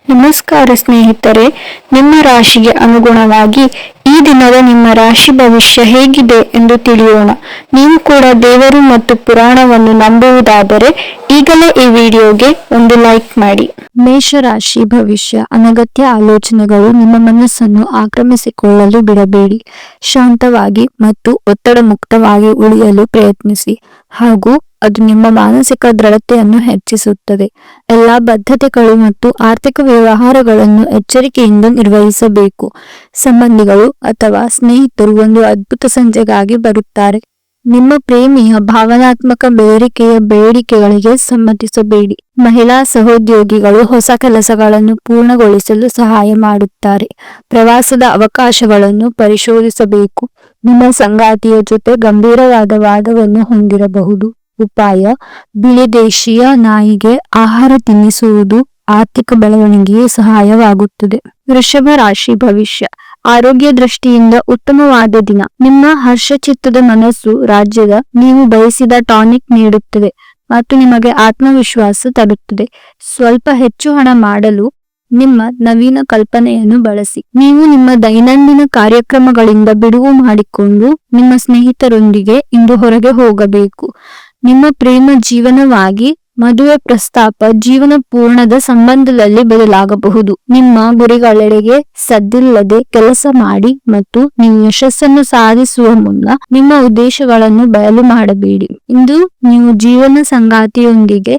ನಮಸ್ಕಾರ ಸ್ನೇಹಿತರೆ, ನಿಮ್ಮ ರಾಶಿಗೆ ಅನುಗುಣವಾಗಿ ಈ ದಿನದ ನಿಮ್ಮ ರಾಶಿ ಭವಿಷ್ಯ ಹೇಗಿದೆ ಎಂದು ತಿಳಿಯೋಣ. ನೀವು ಕೂಡ ದೇವರು ಮತ್ತು ಪುರಾಣವನ್ನು ನಂಬುವುದಾದರೆ ಈಗಲೇ ಈ ವಿಡಿಯೋಗೆ ಒಂದು ಲೈಕ್ ಮಾಡಿ. ಮೇಷರಾಶಿ ಭವಿಷ್ಯ. ಅನಗತ್ಯ ಆಲೋಚನೆಗಳು ನಿಮ್ಮ ಮನಸ್ಸನ್ನು ಆಕ್ರಮಿಸಿಕೊಳ್ಳಲು ಬಿಡಬೇಡಿ. ಶಾಂತವಾಗಿ ಮತ್ತು ಒತ್ತಡ ಮುಕ್ತವಾಗಿ ಉಳಿಯಲು ಪ್ರಯತ್ನಿಸಿ, ಹಾಗೂ ಅದು ನಿಮ್ಮ ಮಾನಸಿಕ ದೃಢತೆಯನ್ನು ಹೆಚ್ಚಿಸುತ್ತದೆ. ಎಲ್ಲಾ ಬದ್ಧತೆಗಳು ಮತ್ತು ಆರ್ಥಿಕ ವ್ಯವಹಾರಗಳನ್ನು ಎಚ್ಚರಿಕೆಯಿಂದ ನಿರ್ವಹಿಸಬೇಕು. ಸಂಬಂಧಿಗಳು ಅಥವಾ ಸ್ನೇಹಿತರು ಒಂದು ಅದ್ಭುತ ಸಂಜೆಗಾಗಿ ಬರುತ್ತಾರೆ. ನಿಮ್ಮ ಪ್ರೇಮಿಯ ಭಾವನಾತ್ಮಕ ಬೇಡಿಕೆಗಳಿಗೆ ಸಮ್ಮತಿಸಬೇಡಿ. ಮಹಿಳಾ ಸಹೋದ್ಯೋಗಿಗಳು ಹೊಸ ಕೆಲಸಗಳನ್ನು ಪೂರ್ಣಗೊಳಿಸಲು ಸಹಾಯ ಮಾಡುತ್ತಾರೆ. ಪ್ರವಾಸದ ಅವಕಾಶಗಳನ್ನು ಪರಿಶೋಧಿಸಬೇಕು. ನಿಮ್ಮ ಸಂಗಾತಿಯ ಜೊತೆ ಗಂಭೀರವಾದ ವಾದವನ್ನು ಹೊಂದಿರಬಹುದು. ಉಪಾಯ: ಬಿಳಿ ದೇಶೀಯ ನಾಯಿಗೆ ಆಹಾರ ತಿನ್ನಿಸುವುದು ಆರ್ಥಿಕ ಬೆಳವಣಿಗೆಗೆ ಸಹಾಯವಾಗುತ್ತದೆ. ವೃಷಭ ರಾಶಿ ಭವಿಷ್ಯ. ಆರೋಗ್ಯ ದೃಷ್ಟಿಯಿಂದ ಉತ್ತಮವಾದ ದಿನ. ನಿಮ್ಮ ಹರ್ಷಚಿತ್ತದ ಮನಸ್ಸು ರಾಜ್ಯದ ನೀವು ಬಯಸಿದ ಟಾನಿಕ್ ನೀಡುತ್ತದೆ ಮತ್ತು ನಿಮಗೆ ಆತ್ಮವಿಶ್ವಾಸ ತರುತ್ತದೆ. ಸ್ವಲ್ಪ ಹೆಚ್ಚು ಹಣ ಮಾಡಲು ನಿಮ್ಮ ನವೀನ ಕಲ್ಪನೆಯನ್ನು ಬಳಸಿ. ನೀವು ನಿಮ್ಮ ದೈನಂದಿನ ಕಾರ್ಯಕ್ರಮಗಳಿಂದ ಬಿಡುವು ಮಾಡಿಕೊಂಡು ನಿಮ್ಮ ಸ್ನೇಹಿತರೊಂದಿಗೆ ಇಂದು ಹೊರಗೆ ಹೋಗಬೇಕು. ನಿಮ್ಮ ಪ್ರೇಮ ಜೀವನವಾಗಿ ಮದುವೆ ಪ್ರಸ್ತಾಪ ಜೀವನ ಪೂರ್ಣದ ಸಂಬಂಧದಲ್ಲಿ ಬದಲಾಗಬಹುದು. ನಿಮ್ಮ ಗುರಿಗಳೆಡೆಗೆ ಸದ್ದಿಲ್ಲದೆ ಕೆಲಸ ಮಾಡಿ ಮತ್ತು ನೀವು ಯಶಸ್ಸನ್ನು ಸಾಧಿಸುವ ಮುನ್ನ ನಿಮ್ಮ ಉದ್ದೇಶಗಳನ್ನು ಬಯಲು ಮಾಡಬೇಡಿ. ಇಂದು ನೀವು ಜೀವನ ಸಂಗಾತಿಯೊಂದಿಗೆ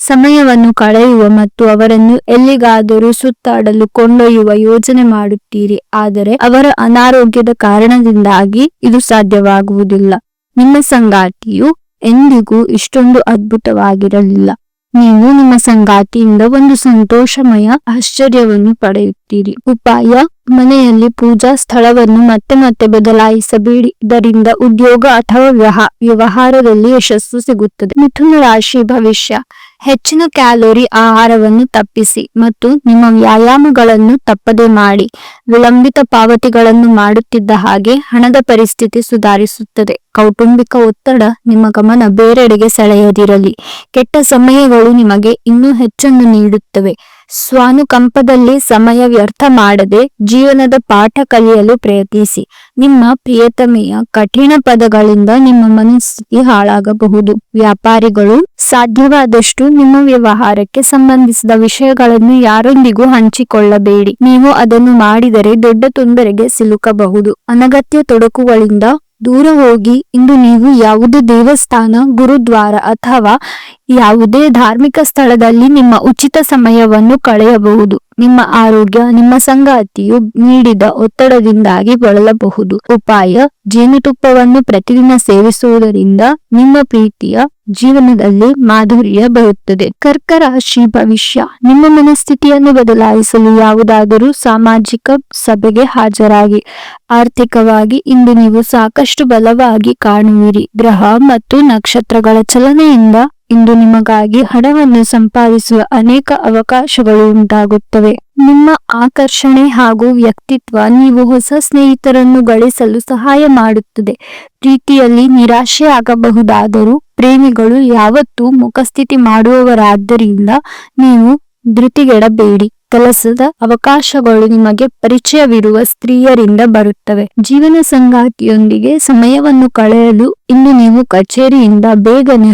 ಸಮಯವನ್ನು ಕಳೆಯುವ ಮತ್ತು ಅವರನ್ನು ಎಲ್ಲಿಗಾದರೂ ಸುತ್ತಾಡಲು ಕೊಂಡೊಯ್ಯುವ ಯೋಜನೆ ಮಾಡುತ್ತೀರಿ, ಆದರೆ ಅವರ ಅನಾರೋಗ್ಯದ ಕಾರಣದಿಂದಾಗಿ ಇದು ಸಾಧ್ಯವಾಗುವುದಿಲ್ಲ. ನಿಮ್ಮ ಸಂಗಾತಿಯು ಎಂದಿಗೂ ಇಷ್ಟೊಂದು ಅದ್ಭುತವಾಗಿರಲಿಲ್ಲ. ನೀವು ನಿಮ್ಮ ಸಂಗಾತಿಯಿಂದ ಒಂದು ಸಂತೋಷಮಯ ಆಶ್ಚರ್ಯವನ್ನು ಪಡೆಯುತ್ತೀರಿ. ಉಪಾಯ: ಮನೆಯಲ್ಲಿ ಪೂಜಾ ಸ್ಥಳವನ್ನು ಮತ್ತೆ ಮತ್ತೆ ಬದಲಾಯಿಸಬೇಡಿ. ಇದರಿಂದ ಉದ್ಯೋಗ ಅಥವಾ ವ್ಯವಹಾರದಲ್ಲಿ ಯಶಸ್ಸು ಸಿಗುತ್ತದೆ. ಮಿಥುನ ರಾಶಿ ಭವಿಷ್ಯ. ಹೆಚ್ಚಿನ ಕ್ಯಾಲೋರಿ ಆಹಾರವನ್ನು ತಪ್ಪಿಸಿ ಮತ್ತು ನಿಮ್ಮ ವ್ಯಾಯಾಮಗಳನ್ನು ತಪ್ಪದೆ ಮಾಡಿ. ವಿಳಂಬಿತ ಪಾವತಿಗಳನ್ನು ಮಾಡುತ್ತಿದ್ದ ಹಾಗೆ ಹಣದ ಪರಿಸ್ಥಿತಿ ಸುಧಾರಿಸುತ್ತದೆ. ಕೌಟುಂಬಿಕ ಒತ್ತಡ ನಿಮ್ಮ ಗಮನ ಬೇರೆಡೆಗೆ ಸೆಳೆಯದಿರಲಿ. ಕೆಟ್ಟ ಸಮಯಗಳು ನಿಮಗೆ ಇನ್ನೂ ಹೆಚ್ಚನ್ನು ನೀಡುತ್ತವೆ. ಸ್ವಾನುಕಂಪದಲ್ಲಿ ಸಮಯ ವ್ಯರ್ಥ ಮಾಡದೆ ಜೀವನದ ಪಾಠ ಕಲಿಯಲು ಪ್ರಯತ್ನಿಸಿ. ನಿಮ್ಮ ಪ್ರಿಯತಮೆಯ ಕಠಿಣ ಪದಗಳಿಂದ ನಿಮ್ಮ ಮನಸ್ಥಿತಿ ಹಾಳಾಗಬಹುದು. ವ್ಯಾಪಾರಿಗಳು ಸಾಧ್ಯವಾದಷ್ಟು ನಿಮ್ಮ ವ್ಯವಹಾರಕ್ಕೆ ಸಂಬಂಧಿಸಿದ ವಿಷಯಗಳನ್ನು ಯಾರೊಂದಿಗೂ ಹಂಚಿಕೊಳ್ಳಬೇಡಿ. ನೀವು ಅದನ್ನು ಮಾಡಿದರೆ ದೊಡ್ಡ ತೊಂದರೆಗೆ ಸಿಲುಕಬಹುದು. ಅನಗತ್ಯ ತೊಡಕುಗಳಿಂದ ದೂರ ಹೋಗಿ. ಇಂದು ನೀವು ಯಾವುದೇ ದೇವಸ್ಥಾನ, ಗುರುದ್ವಾರ ಅಥವಾ ಯಾವುದೇ ಧಾರ್ಮಿಕ ಸ್ಥಳದಲ್ಲಿ ನಿಮ್ಮ ಉಚಿತ ಸಮಯವನ್ನು ಕಳೆಯಬಹುದು. ನಿಮ್ಮ ಆರೋಗ್ಯ ನಿಮ್ಮ ಸಂಗಾತಿಯು ನೀಡಿದ ಒತ್ತಡದಿಂದಾಗಿ ಬಳಲಬಹುದು. ಉಪಾಯ: ಜೇನುತುಪ್ಪವನ್ನು ಪ್ರತಿದಿನ ಸೇವಿಸುವುದರಿಂದ ನಿಮ್ಮ ಪ್ರೀತಿಯ ಜೀವನದಲ್ಲಿ ಮಾಧುರ್ಯ ಬರುತ್ತದೆ. ಕರ್ಕ ರಾಶಿ ಭವಿಷ್ಯ. ನಿಮ್ಮ ಮನಸ್ಥಿತಿಯನ್ನು ಬದಲಾಯಿಸಲು ಯಾವುದಾದರೂ ಸಾಮಾಜಿಕ ಸಭೆಗೆ ಹಾಜರಾಗಿ. ಆರ್ಥಿಕವಾಗಿ ಇಂದು ನೀವು ಸಾಕಷ್ಟು ಬಲವಾಗಿ ಕಾಣುವಿರಿ. ಗ್ರಹ ಮತ್ತು ನಕ್ಷತ್ರಗಳ ಚಲನೆಯಿಂದ ಇಂದು ನಿಮಗಾಗಿ ಹಣವನ್ನು ಸಂಪಾದಿಸುವ ಅನೇಕ ಅವಕಾಶಗಳು ಉಂಟಾಗುತ್ತವೆ. ನಿಮ್ಮ ಆಕರ್ಷಣೆ ಹಾಗೂ ವ್ಯಕ್ತಿತ್ವ ನೀವು ಹೊಸ ಸ್ನೇಹಿತರನ್ನು ಗಳಿಸಲು ಸಹಾಯ ಮಾಡುತ್ತದೆ. ಪ್ರೀತಿಯಲ್ಲಿ ನಿರಾಶೆ ಆಗಬಹುದಾದರೂ ಪ್ರೇಮಿಗಳು ಯಾವತ್ತೂ ಮುಖಸ್ಥಿತಿ ಮಾಡುವವರಾದ್ದರಿಂದ ನೀವು ಧೃತಿಗೆಡಬೇಡಿ. ಕೆಲಸದ ಅವಕಾಶಗಳು ನಿಮಗೆ ಪರಿಚಯವಿರುವ ಸ್ತ್ರೀಯರಿಂದ ಬರುತ್ತವೆ. ಜೀವನ ಸಂಗಾತಿಯೊಂದಿಗೆ ಸಮಯವನ್ನು ಕಳೆಯಲು ಇಂದು ನೀವು ಕಚೇರಿಯಿಂದ ಬೇಗನೆ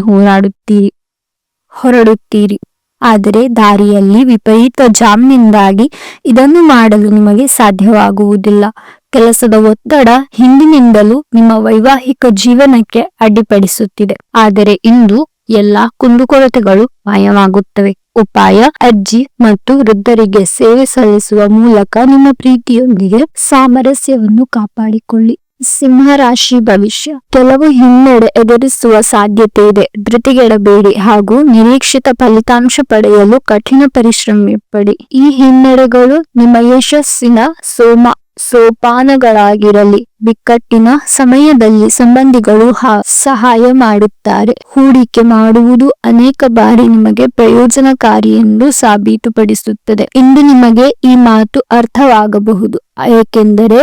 ಹೊರಡುತ್ತೀರಿ. ಆದರೆ ದಾರಿಯಲ್ಲಿ ವಿಪರೀತ ಜಾಮ್ನಿಂದಾಗಿ ಇದನ್ನು ಮಾಡಲು ನಿಮಗೆ ಸಾಧ್ಯವಾಗುವುದಿಲ್ಲ. ಕೆಲಸದ ಒತ್ತಡ ಹಿಂದಿನಿಂದಲೂ ನಿಮ್ಮ ವೈವಾಹಿಕ ಜೀವನಕ್ಕೆ ಅಡ್ಡಿಪಡಿಸುತ್ತಿದೆ, ಆದರೆ ಇಂದು ಎಲ್ಲಾ ಕುಂದುಕೊರತೆಗಳು ಮಾಯವಾಗುತ್ತವೆ. ಉಪಾಯ: ಅಜ್ಜಿ ಮತ್ತು ವೃದ್ಧರಿಗೆ ಸೇವೆ ಸಲ್ಲಿಸುವ ಮೂಲಕ ನಿಮ್ಮ ಪ್ರೀತಿಯೊಂದಿಗೆ ಸಾಮರಸ್ಯವನ್ನು ಕಾಪಾಡಿಕೊಳ್ಳಿ. ಸಿಂಹ ರಾಶಿ ಭವಿಷ್ಯ. ಕೆಲವು ಹಿನ್ನಡೆ ಎದುರಿಸುವ ಸಾಧ್ಯತೆ ಇದೆ. ಧೃತಿಗೆಡಬೇಡಿ ಹಾಗೂ ನಿರೀಕ್ಷಿತ ಫಲಿತಾಂಶ ಪಡೆಯಲು ಕಠಿಣ ಪರಿಶ್ರಮ ಪಡಿ. ಈ ಹಿನ್ನಡೆಗಳು ನಿಮ್ಮ ಯಶಸ್ಸಿನ ಸೋಪಾನಗಳಾಗಿರಲಿ. ಬಿಕ್ಕಟ್ಟಿನ ಸಮಯದಲ್ಲಿ ಸಂಬಂಧಿಗಳು ಸಹಾಯ ಮಾಡುತ್ತಾರೆ. ಹೂಡಿಕೆ ಮಾಡುವುದು ಅನೇಕ ಬಾರಿ ನಿಮಗೆ ಪ್ರಯೋಜನಕಾರಿ ಎಂದು ಸಾಬೀತುಪಡಿಸುತ್ತದೆ. ಇಂದು ನಿಮಗೆ ಈ ಮಾತು ಅರ್ಥವಾಗಬಹುದು, ಏಕೆಂದರೆ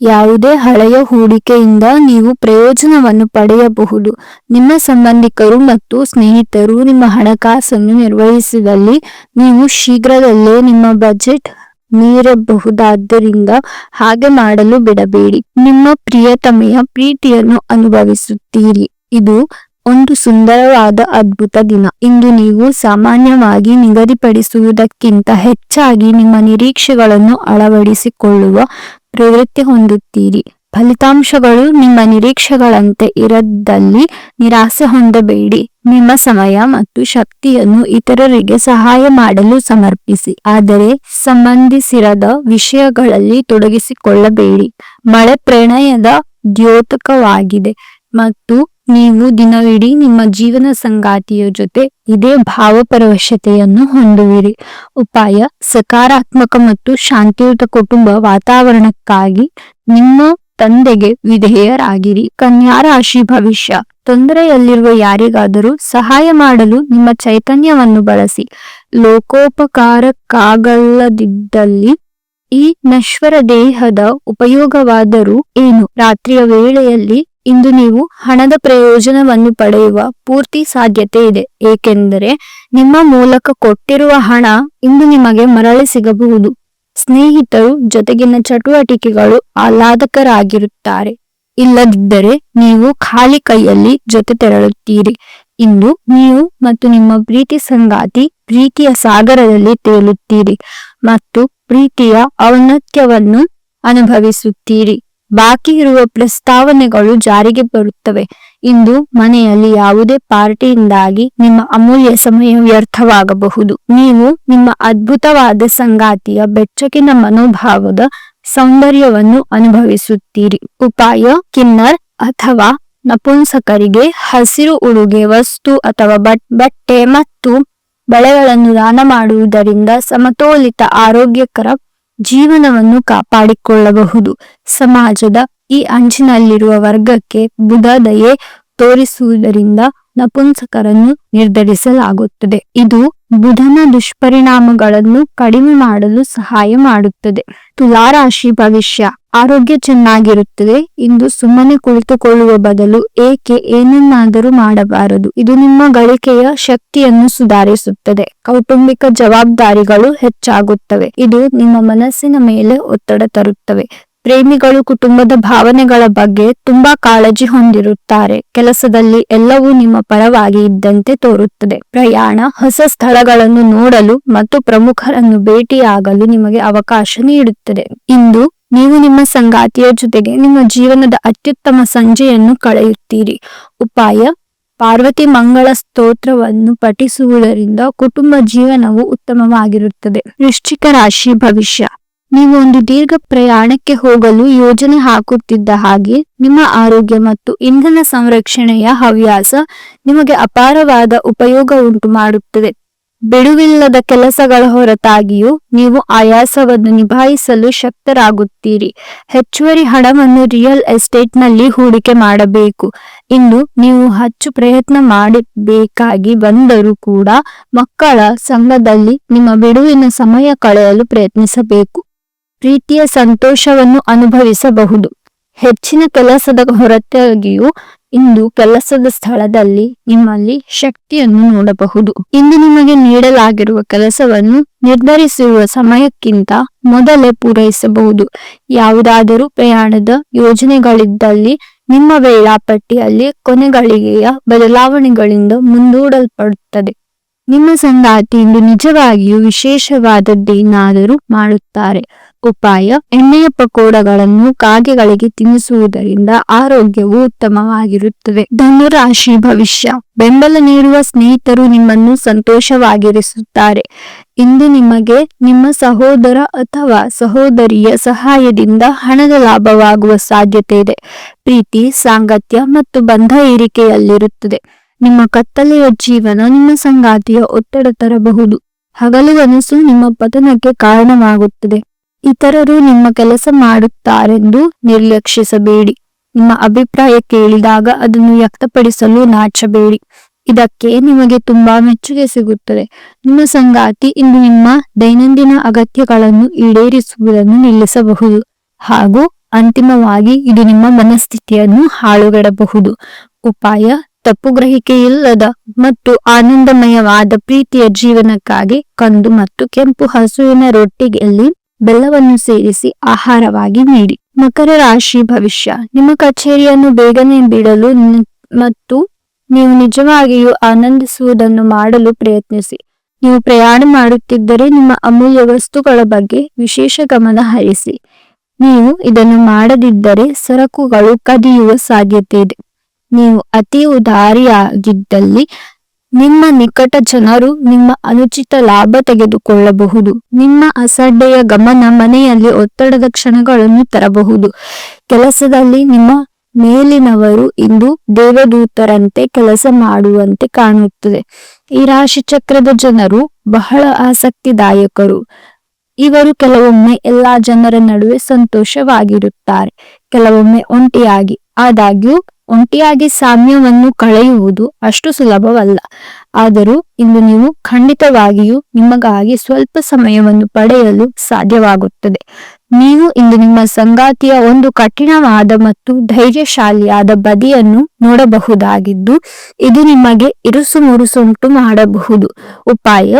ಯಾವುದೇ ಹಳೆಯ ಹೂಡಿಕೆಯಿಂದ ನೀವು ಪ್ರಯೋಜನವನ್ನು ಪಡೆಯಬಹುದು. ನಿಮ್ಮ ಸಂಬಂಧಿಕರು ಮತ್ತು ಸ್ನೇಹಿತರು ನಿಮ್ಮ ಹಣಕಾಸನ್ನು ನಿರ್ವಹಿಸಿದಲ್ಲಿ ನೀವು ಶೀಘ್ರದಲ್ಲೇ ನಿಮ್ಮ ಬಜೆಟ್ ಮೀರಬಹುದಾದ್ದರಿಂದ ಹಾಗೆ ಮಾಡಲು ಬಿಡಬೇಡಿ. ನಿಮ್ಮ ಪ್ರಿಯತಮೆಯ ಪ್ರೀತಿಯನ್ನು ಅನುಭವಿಸುತ್ತೀರಿ. ಇದು ಒಂದು ಸುಂದರವಾದ ಅದ್ಭುತ ದಿನ. ಇಂದು ನೀವು ಸಾಮಾನ್ಯವಾಗಿ ನಿಗದಿಪಡಿಸುವುದಕ್ಕಿಂತ ಹೆಚ್ಚಾಗಿ ನಿಮ್ಮ ನಿರೀಕ್ಷೆಗಳನ್ನು ಅಳವಡಿಸಿಕೊಳ್ಳುವ ಪ್ರವೃತ್ತಿ ಹೊಂದುತ್ತೀರಿ. ಫಲಿತಾಂಶಗಳು ನಿಮ್ಮ ನಿರೀಕ್ಷೆಗಳಂತೆ ಇರದಲ್ಲಿ ನಿರಾಸೆ ಹೊಂದಬೇಡಿ. ನಿಮ್ಮ ಸಮಯ ಮತ್ತು ಶಕ್ತಿಯನ್ನು ಇತರರಿಗೆ ಸಹಾಯ ಮಾಡಲು ಸಮರ್ಪಿಸಿ, ಆದರೆ ಸಂಬಂಧಿಸಿರದ ವಿಷಯಗಳಲ್ಲಿ ತೊಡಗಿಸಿಕೊಳ್ಳಬೇಡಿ. ಮಳೆ ಪ್ರಣಯದ ದ್ಯೋತಕವಾಗಿದೆ ಮತ್ತು ನೀವು ದಿನವಿಡೀ ನಿಮ್ಮ ಜೀವನ ಸಂಗಾತಿಯ ಜೊತೆ ಇದೇ ಭಾವಪರವಶತೆಯನ್ನು ಹೊಂದುವಿರಿ. ಉಪಾಯ: ಸಕಾರಾತ್ಮಕ ಮತ್ತು ಶಾಂತಿಯುತ ಕುಟುಂಬ ವಾತಾವರಣಕ್ಕಾಗಿ ನಿಮ್ಮ ತಂದೆಗೆ ವಿಧೇಯರಾಗಿರಿ. ಕನ್ಯಾ ರಾಶಿ ಭವಿಷ್ಯ. ತೊಂದರೆಯಲ್ಲಿರುವ ಯಾರಿಗಾದರೂ ಸಹಾಯ ಮಾಡಲು ನಿಮ್ಮ ಚೈತನ್ಯವನ್ನು ಬಳಸಿ. ಲೋಕೋಪಕಾರಕ್ಕಾಗಲ್ಲದಿದ್ದಲ್ಲಿ ಈ ನಶ್ವರ ದೇಹದ ಉಪಯೋಗವಾದರೂ ಏನು? ರಾತ್ರಿಯ ವೇಳೆಯಲ್ಲಿ ಇಂದು ನೀವು ಹಣದ ಪ್ರಯೋಜನವನ್ನು ಪಡೆಯುವ ಪೂರ್ತಿ ಸಾಧ್ಯತೆ ಇದೆ, ಏಕೆಂದರೆ ನಿಮ್ಮ ಮೂಲಕ ಕೊಟ್ಟಿರುವ ಹಣ ಇಂದು ನಿಮಗೆ ಮರಳಿ ಸಿಗಬಹುದು. ಸ್ನೇಹಿತರು ಜೊತೆಗಿನ ಚಟುವಟಿಕೆಗಳು ಆಹ್ಲಾದಕರಾಗಿರುತ್ತಾರೆ. ಇಲ್ಲದಿದ್ದರೆ ನೀವು ಖಾಲಿ ಕೈಯಲ್ಲಿ ಜೊತೆ ತೆರಳುತ್ತೀರಿ. ಇಂದು ನೀವು ಮತ್ತು ನಿಮ್ಮ ಪ್ರೀತಿ ಸಂಗಾತಿ ಪ್ರೀತಿಯ ಸಾಗರದಲ್ಲಿ ತೇಲುತ್ತೀರಿ ಮತ್ತು ಪ್ರೀತಿಯ ಔನ್ನತ್ಯವನ್ನು ಅನುಭವಿಸುತ್ತೀರಿ. ಬಾಕಿ ಇರುವ ಪ್ರಸ್ತಾವನೆಗಳು ಜಾರಿಗೆ ಬರುತ್ತವೆ. ಇಂದು ಮನೆಯಲ್ಲಿ ಯಾವುದೇ ಪಾರ್ಟಿಯಿಂದಾಗಿ ನಿಮ್ಮ ಅಮೂಲ್ಯ ಸಮಯ ವ್ಯರ್ಥವಾಗಬಹುದು. ನೀವು ನಿಮ್ಮ ಅದ್ಭುತವಾದ ಸಂಗಾತಿಯ ಬೆಚ್ಚಗಿನ ಮನೋಭಾವದ ಸೌಂದರ್ಯವನ್ನು ಅನುಭವಿಸುತ್ತೀರಿ. ಉಪಾಯ: ಕಿನ್ನರ್ ಅಥವಾ ನಪುಂಸಕರಿಗೆ ಹಸಿರು ಉಡುಗೆ, ವಸ್ತು ಅಥವಾ ಬಟ್ಟೆ ಮತ್ತು ಬಳೆಗಳನ್ನು ದಾನ ಮಾಡುವುದರಿಂದ ಸಮತೋಲಿತ ಆರೋಗ್ಯಕರ ಜೀವನವನ್ನು ಕಾಪಾಡಿಕೊಳ್ಳಬಹುದು. ಸಮಾಜದ ಈ ಅಂಚಿನಲ್ಲಿರುವ ವರ್ಗಕ್ಕೆ ಬುಧ ದಯೆ ತೋರಿಸುವುದರಿಂದ ನಪುಂಸಕರನ್ನು ನಿರ್ಧರಿಸಲಾಗುತ್ತದೆ. ಇದು ಬುಧನ ದುಷ್ಪರಿಣಾಮಗಳನ್ನು ಕಡಿಮೆ ಮಾಡಲು ಸಹಾಯ ಮಾಡುತ್ತದೆ. ತುಲಾರಾಶಿ ಭವಿಷ್ಯ. ಆರೋಗ್ಯ ಚೆನ್ನಾಗಿರುತ್ತದೆ. ಇಂದು ಸುಮ್ಮನೆ ಕುಳಿತುಕೊಳ್ಳುವ ಬದಲು ಏನನ್ನಾದರೂ ಮಾಡಬಾರದು. ಇದು ನಿಮ್ಮ ಗಳಿಕೆಯ ಶಕ್ತಿಯನ್ನು ಸುಧಾರಿಸುತ್ತದೆ. ಕೌಟುಂಬಿಕ ಜವಾಬ್ದಾರಿಗಳು ಹೆಚ್ಚಾಗುತ್ತವೆ. ಇದು ನಿಮ್ಮ ಮನಸ್ಸಿನ ಮೇಲೆ ಒತ್ತಡ ತರುತ್ತವೆ. ಪ್ರೇಮಿಗಳು ಕುಟುಂಬದ ಭಾವನೆಗಳ ಬಗ್ಗೆ ತುಂಬಾ ಕಾಳಜಿ ಹೊಂದಿರುತ್ತಾರೆ. ಕೆಲಸದಲ್ಲಿ ಎಲ್ಲವೂ ನಿಮ್ಮ ಪರವಾಗಿ ಇದ್ದಂತೆ ತೋರುತ್ತದೆ. ಪ್ರಯಾಣ, ಹೊಸ ಸ್ಥಳಗಳನ್ನು ನೋಡಲು ಮತ್ತು ಪ್ರಮುಖರನ್ನು ಭೇಟಿಯಾಗಲು ನಿಮಗೆ ಅವಕಾಶ ನೀಡುತ್ತದೆ. ಇಂದು ನೀವು ನಿಮ್ಮ ಸಂಗಾತಿಯ ಜೊತೆಗೆ ನಿಮ್ಮ ಜೀವನದ ಅತ್ಯುತ್ತಮ ಸಂಜೆಯನ್ನು ಕಳೆಯುತ್ತೀರಿ. ಉಪಾಯ: ಪಾರ್ವತಿ ಮಂಗಳ ಸ್ತೋತ್ರವನ್ನು ಪಠಿಸುವುದರಿಂದ ಕುಟುಂಬ ಜೀವನವು ಉತ್ತಮವಾಗಿರುತ್ತದೆ. ವೃಶ್ಚಿಕ ರಾಶಿ ಭವಿಷ್ಯ. ನೀವು ಒಂದು ದೀರ್ಘ ಪ್ರಯಾಣಕ್ಕೆ ಹೋಗಲು ಯೋಜನೆ ಹಾಕುತ್ತಿದ್ದ ಹಾಗೆ ನಿಮ್ಮ ಆರೋಗ್ಯ ಮತ್ತು ಇಂಧನ ಸಂರಕ್ಷಣೆಯ ಹವ್ಯಾಸ ನಿಮಗೆ ಅಪಾರವಾದ ಉಪಯೋಗ ಉಂಟು ಮಾಡುತ್ತದೆ. ಬಿಡುವಿಲ್ಲದ ಕೆಲಸಗಳ ಹೊರತಾಗಿಯೂ ನೀವು ಆಯಾಸವನ್ನು ನಿಭಾಯಿಸಲು ಶಕ್ತರಾಗುತ್ತೀರಿ. ಹೆಚ್ಚುವರಿ ಹಣವನ್ನು ರಿಯಲ್ ಎಸ್ಟೇಟ್ನಲ್ಲಿ ಹೂಡಿಕೆ ಮಾಡಬೇಕು. ಇಂದು ನೀವು ಹೆಚ್ಚು ಪ್ರಯತ್ನ ಮಾಡಬೇಕಾಗಿ ಬಂದರೂ ಕೂಡ ಮಕ್ಕಳ ಸಂಘದಲ್ಲಿ ನಿಮ್ಮ ಬಿಡುವಿನ ಸಮಯ ಕಳೆಯಲು ಪ್ರಯತ್ನಿಸಬೇಕು. ಪ್ರೀತಿಯ ಸಂತೋಷವನ್ನು ಅನುಭವಿಸಬಹುದು. ಹೆಚ್ಚಿನ ಕೆಲಸದ ಹೊರತಾಗಿಯೂ ಇಂದು ಕೆಲಸದ ಸ್ಥಳದಲ್ಲಿ ನಿಮ್ಮಲ್ಲಿ ಶಕ್ತಿಯನ್ನು ನೋಡಬಹುದು. ಇಂದು ನಿಮಗೆ ನೀಡಲಾಗಿರುವ ಕೆಲಸವನ್ನು ನಿರ್ಧರಿಸಿರುವ ಸಮಯಕ್ಕಿಂತ ಮೊದಲೇ ಪೂರೈಸಬಹುದು. ಯಾವುದಾದರೂ ಪ್ರಯಾಣದ ಯೋಜನೆಗಳಿದ್ದಲ್ಲಿ ನಿಮ್ಮ ವೇಳಾಪಟ್ಟಿಯಲ್ಲಿ ಕೊನೆಗಳಿಗೆಯ ಬದಲಾವಣೆಗಳಿಂದ ಮುಂದೂಡಲ್ಪಡುತ್ತದೆ. ನಿಮ್ಮ ಸಂಗಾತಿ ಇಂದು ನಿಜವಾಗಿಯೂ ವಿಶೇಷವಾದದ್ದೇನಾದರೂ ಮಾಡುತ್ತಾರೆ. ಉಪಾಯ: ಎಣ್ಣೆಯ ಪಕೋಡಗಳನ್ನು ಕಾಗೆಗಳಿಗೆ ತಿನ್ನಿಸುವುದರಿಂದ ಆರೋಗ್ಯವು ಉತ್ತಮವಾಗಿರುತ್ತದೆ. ಧನುರಾಶಿ ಭವಿಷ್ಯ. ಬೆಂಬಲ ನೀಡುವ ಸ್ನೇಹಿತರು ನಿಮ್ಮನ್ನು ಸಂತೋಷವಾಗಿರಿಸುತ್ತಾರೆ. ಇಂದು ನಿಮಗೆ ನಿಮ್ಮ ಸಹೋದರ ಅಥವಾ ಸಹೋದರಿಯ ಸಹಾಯದಿಂದ ಹಣದ ಲಾಭವಾಗುವ ಸಾಧ್ಯತೆ ಇದೆ. ಪ್ರೀತಿ, ಸಾಂಗತ್ಯ ಮತ್ತು ಬಂಧ ಏರಿಕೆಯಲ್ಲಿರುತ್ತದೆ. ನಿಮ್ಮ ಕತ್ತಲೆಯ ಜೀವನ ನಿಮ್ಮ ಸಂಗಾತಿಯ ಒತ್ತಡ ತರಬಹುದು. ಹಗಲು ಕನಸು ನಿಮ್ಮ ಪತನಕ್ಕೆ ಕಾರಣವಾಗುತ್ತದೆ. ಇತರರು ನಿಮ್ಮ ಕೆಲಸ ಮಾಡುತ್ತಾರೆಂದು ನಿರ್ಲಕ್ಷಿಸಬೇಡಿ. ನಿಮ್ಮ ಅಭಿಪ್ರಾಯ ಕೇಳಿದಾಗ ಅದನ್ನು ವ್ಯಕ್ತಪಡಿಸಲು ನಾಚಬೇಡಿ. ಇದಕ್ಕೆ ನಿಮಗೆ ತುಂಬಾ ಮೆಚ್ಚುಗೆ ಸಿಗುತ್ತದೆ. ನಿಮ್ಮ ಸಂಗಾತಿ ಇಂದು ನಿಮ್ಮ ದೈನಂದಿನ ಅಗತ್ಯಗಳನ್ನು ಈಡೇರಿಸುವುದನ್ನು ನಿಲ್ಲಿಸಬಹುದು ಹಾಗೂ ಅಂತಿಮವಾಗಿ ಇದು ನಿಮ್ಮ ಮನಸ್ಥಿತಿಯನ್ನು ಹಾಳುಗೆಡಬಹುದು. ಉಪಾಯ: ತಪ್ಪು ಗ್ರಹಿಕೆಯಿಲ್ಲದ ಮತ್ತು ಆನಂದಮಯವಾದ ಪ್ರೀತಿಯ ಜೀವನಕ್ಕಾಗಿ ಕಂದು ಮತ್ತು ಕೆಂಪು ಹಸುವಿನ ರೊಟ್ಟಿಯಲ್ಲಿ ಬೆಲ್ಲವನ್ನು ಸೇರಿಸಿ ಆಹಾರವಾಗಿ ನೀಡಿ. ಮಕರ ರಾಶಿ ಭವಿಷ್ಯ. ನಿಮ್ಮ ಕಚೇರಿಯನ್ನು ಬೇಗನೆ ಬಿಡಲು ಮತ್ತು ನೀವು ನಿಜವಾಗಿಯೂ ಆನಂದಿಸುವುದನ್ನು ಮಾಡಲು ಪ್ರಯತ್ನಿಸಿ. ನೀವು ಪ್ರಯಾಣ ಮಾಡುತ್ತಿದ್ದರೆ ನಿಮ್ಮ ಅಮೂಲ್ಯ ವಸ್ತುಗಳ ಬಗ್ಗೆ ವಿಶೇಷ ಗಮನ ಹರಿಸಿ. ನೀವು ಇದನ್ನು ಮಾಡದಿದ್ದರೆ ಸರಕುಗಳು ಕದಿಯುವ ಸಾಧ್ಯತೆ ಇದೆ. ನೀವು ಅತಿ ಉದಾರಿಯಾಗಿದ್ದಲ್ಲಿ ನಿಮ್ಮ ನಿಕಟ ಜನರು ನಿಮ್ಮ ಅನುಚಿತ ಲಾಭ ತೆಗೆದುಕೊಳ್ಳಬಹುದು. ನಿಮ್ಮ ಅಸಡ್ಡೆಯ ಗಮನ ಮನೆಯಲ್ಲಿ ಒತ್ತಡದ ಕ್ಷಣಗಳನ್ನು ತರಬಹುದು. ಕೆಲಸದಲ್ಲಿ ನಿಮ್ಮ ಮೇಲಿನವರು ಇಂದು ದೇವದೂತರಂತೆ ಕೆಲಸ ಮಾಡುವಂತೆ ಕಾಣುತ್ತದೆ. ಈ ರಾಶಿ ಚಕ್ರದ ಜನರು ಬಹಳ ಆಸಕ್ತಿದಾಯಕರು. ಇವರು ಕೆಲವೊಮ್ಮೆ ಎಲ್ಲಾ ಜನರ ನಡುವೆ ಸಂತೋಷವಾಗಿರುತ್ತಾರೆ, ಕೆಲವೊಮ್ಮೆ ಒಂಟಿಯಾಗಿ. ಆದಾಗ್ಯೂ ಒಂಟಿಯಾಗಿ ಸಾಮ್ಯವನ್ನು ಕಳೆಯುವುದು ಅಷ್ಟು ಸುಲಭವಲ್ಲ. ಆದರೂ ಇಂದು ನೀವು ಖಂಡಿತವಾಗಿಯೂ ನಿಮಗಾಗಿ ಸ್ವಲ್ಪ ಸಮಯವನ್ನು ಪಡೆಯಲು ಸಾಧ್ಯವಾಗುತ್ತದೆ. ನೀವು ಇಂದು ನಿಮ್ಮ ಸಂಗಾತಿಯ ಒಂದು ಕಠಿಣವಾದ ಮತ್ತು ಧೈರ್ಯಶಾಲಿಯಾದ ಬದಿಯನ್ನು ನೋಡಬಹುದಾಗಿದ್ದು ಇದು ನಿಮಗೆ ಇರುಸು ಮುರುಸುಂಟು ಮಾಡಬಹುದು. ಉಪಾಯ: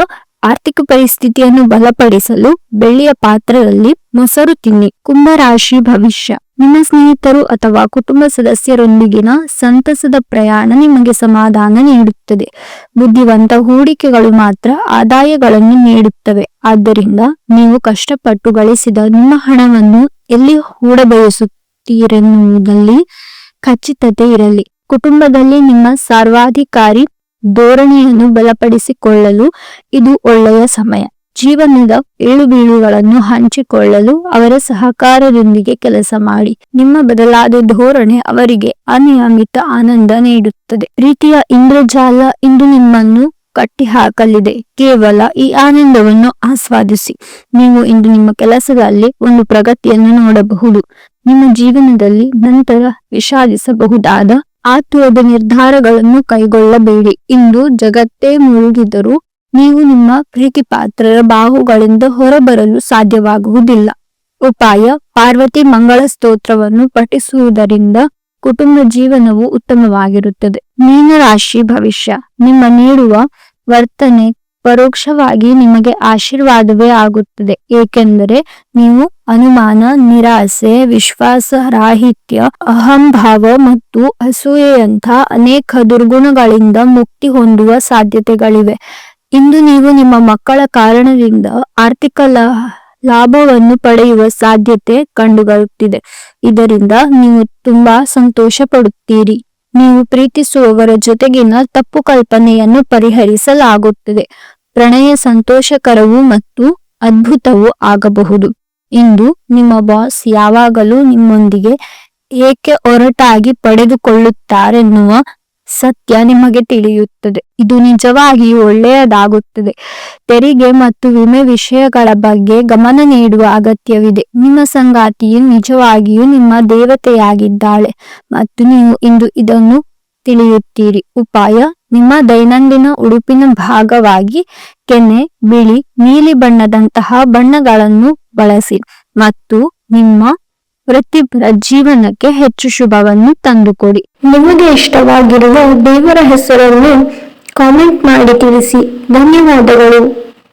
ಆರ್ಥಿಕ ಪರಿಸ್ಥಿತಿಯನ್ನು ಬಲಪಡಿಸಲು ಬೆಳ್ಳಿಯ ಪಾತ್ರದಲ್ಲಿ ಮೊಸರು ತಿನ್ನಿ. ಕುಂಭರಾಶಿ ಭವಿಷ್ಯ. ನಿಮ್ಮ ಸ್ನೇಹಿತರು ಅಥವಾ ಕುಟುಂಬ ಸದಸ್ಯರೊಂದಿಗಿನ ಸಂತಸದ ಪ್ರಯಾಣ ನಿಮಗೆ ಸಮಾಧಾನ ನೀಡುತ್ತದೆ. ಬುದ್ಧಿವಂತ ಹೂಡಿಕೆಗಳು ಮಾತ್ರ ಆದಾಯಗಳನ್ನು ನೀಡುತ್ತವೆ. ಆದ್ದರಿಂದ ನೀವು ಕಷ್ಟಪಟ್ಟು ಗಳಿಸಿದ ನಿಮ್ಮ ಹಣವನ್ನು ಎಲ್ಲಿ ಹೂಡಬಯಸುತ್ತೀರೆನ್ನುವುದಲ್ಲಿ ಖಚಿತತೆ ಇರಲಿ. ಕುಟುಂಬದಲ್ಲಿ ನಿಮ್ಮ ಸರ್ವಾಧಿಕಾರಿ ಧೋರಣೆಯನ್ನು ಬಲಪಡಿಸಿಕೊಳ್ಳಲು ಇದು ಒಳ್ಳೆಯ ಸಮಯ. ಜೀವನದ ಏಳುಬೀಳುಗಳನ್ನು ಹಂಚಿಕೊಳ್ಳಲು ಅವರ ಸಹಕಾರದೊಂದಿಗೆ ಕೆಲಸ ಮಾಡಿ. ನಿಮ್ಮ ಬದಲಾದ ಧೋರಣೆ ಅವರಿಗೆ ಅನಿಯಮಿತ ಆನಂದ ನೀಡುತ್ತದೆ. ಪ್ರೀತಿಯ ಇಂದ್ರಜಾಲ ಇಂದು ನಿಮ್ಮನ್ನು ಕಟ್ಟಿಹಾಕಲಿದೆ. ಕೇವಲ ಈ ಆನಂದವನ್ನು ಆಸ್ವಾದಿಸಿ. ನೀವು ಇಂದು ನಿಮ್ಮ ಕೆಲಸದಲ್ಲಿ ಒಂದು ಪ್ರಗತಿಯನ್ನು ನೋಡಬಹುದು. ನಿಮ್ಮ ಜೀವನದಲ್ಲಿ ನಂತರ ವಿಷಾದಿಸಬಹುದಾದ ಆತುರದ ನಿರ್ಧಾರಗಳನ್ನು ಕೈಗೊಳ್ಳಬೇಡಿ. ಇಂದು ಜಗತ್ತೇ ಮುಳುಗಿದರೂ ನೀವು ನಿಮ್ಮ ಪ್ರೀತಿ ಪಾತ್ರರ ಬಾಹುಗಳಿಂದ ಹೊರಬರಲು ಸಾಧ್ಯವಾಗುವುದಿಲ್ಲ. ಉಪಾಯ: ಪಾರ್ವತಿ ಮಂಗಳ ಸ್ತೋತ್ರವನ್ನು ಪಠಿಸುವುದರಿಂದ ಕುಟುಂಬ ಜೀವನವು ಉತ್ತಮವಾಗಿರುತ್ತದೆ. ಮೀನರಾಶಿ ಭವಿಷ್ಯ. ನಿಮ್ಮ ನೀಡುವ ವರ್ತನೆ ಪರೋಕ್ಷವಾಗಿ ನಿಮಗೆ ಆಶೀರ್ವಾದವೇ ಆಗುತ್ತದೆ, ಏಕೆಂದರೆ ನೀವು ಅನುಮಾನ, ನಿರಾಸೆ, ವಿಶ್ವಾಸರಾಹಿತ್ಯ, ಅಹಂಭಾವ ಮತ್ತು ಅಸೂಯೆಯಂಥ ಅನೇಕ ದುರ್ಗುಣಗಳಿಂದ ಮುಕ್ತಿ ಹೊಂದುವ ಸಾಧ್ಯತೆಗಳಿವೆ. ಇಂದು ನೀವು ನಿಮ್ಮ ಮಕ್ಕಳ ಕಾರಣದಿಂದ ಆರ್ಥಿಕ ಲಾಭವನ್ನು ಪಡೆಯುವ ಸಾಧ್ಯತೆ ಕಂಡುಬರುತ್ತಿದೆ. ಇದರಿಂದ ನೀವು ತುಂಬಾ ಸಂತೋಷ ಪಡುತ್ತೀರಿ. ನೀವು ಪ್ರೀತಿಸುವವರ ಜೊತೆಗಿನ ತಪ್ಪು ಕಲ್ಪನೆಯನ್ನು ಪರಿಹರಿಸಲಾಗುತ್ತದೆ. ಪ್ರಣಯ ಸಂತೋಷಕರವೂ ಮತ್ತು ಅದ್ಭುತವೂ ಆಗಬಹುದು. ಇಂದು ನಿಮ್ಮ ಬಾಸ್ ಯಾವಾಗಲೂ ನಿಮ್ಮೊಂದಿಗೆ ಏಕೆ ಒರಟಾಗಿ ಪಡೆದುಕೊಳ್ಳುತ್ತಾರೆನ್ನುವ ಸತ್ಯ ನಿಮಗೆ ತಿಳಿಯುತ್ತದೆ. ಇದು ನಿಜವಾಗಿಯೂ ಒಳ್ಳೆಯದಾಗುತ್ತದೆ. ತೆರಿಗೆ ಮತ್ತು ವಿಮೆ ವಿಷಯಗಳ ಬಗ್ಗೆ ಗಮನ ನೀಡುವ ಅಗತ್ಯವಿದೆ. ನಿಮ್ಮ ಸಂಗಾತಿಯು ನಿಜವಾಗಿಯೂ ನಿಮ್ಮ ದೇವತೆಯಾಗಿದ್ದಾಳೆ ಮತ್ತು ನೀವು ಇಂದು ಇದನ್ನು ತಿಳಿಯುತ್ತೀರಿ. ಉಪಾಯ: ನಿಮ್ಮ ದೈನಂದಿನ ಉಡುಪಿನ ಭಾಗವಾಗಿ ಕೆನೆ, ಬಿಳಿ, ನೀಲಿ ಬಣ್ಣದಂತಹ ಬಣ್ಣಗಳನ್ನು ಬಳಸಿ ಮತ್ತು ನಿಮ್ಮ ವೃತ್ತಿಪರ ಜೀವನಕ್ಕೆ ಹೆಚ್ಚು ಶುಭವನ್ನು ತಂದುಕೊಡಿ. ನಿಮಗೆ ಇಷ್ಟವಾಗಿರುವ ದೇವರ ಹೆಸರನ್ನು ಕಾಮೆಂಟ್ ಮಾಡಿ ತಿಳಿಸಿ. ಧನ್ಯವಾದಗಳು.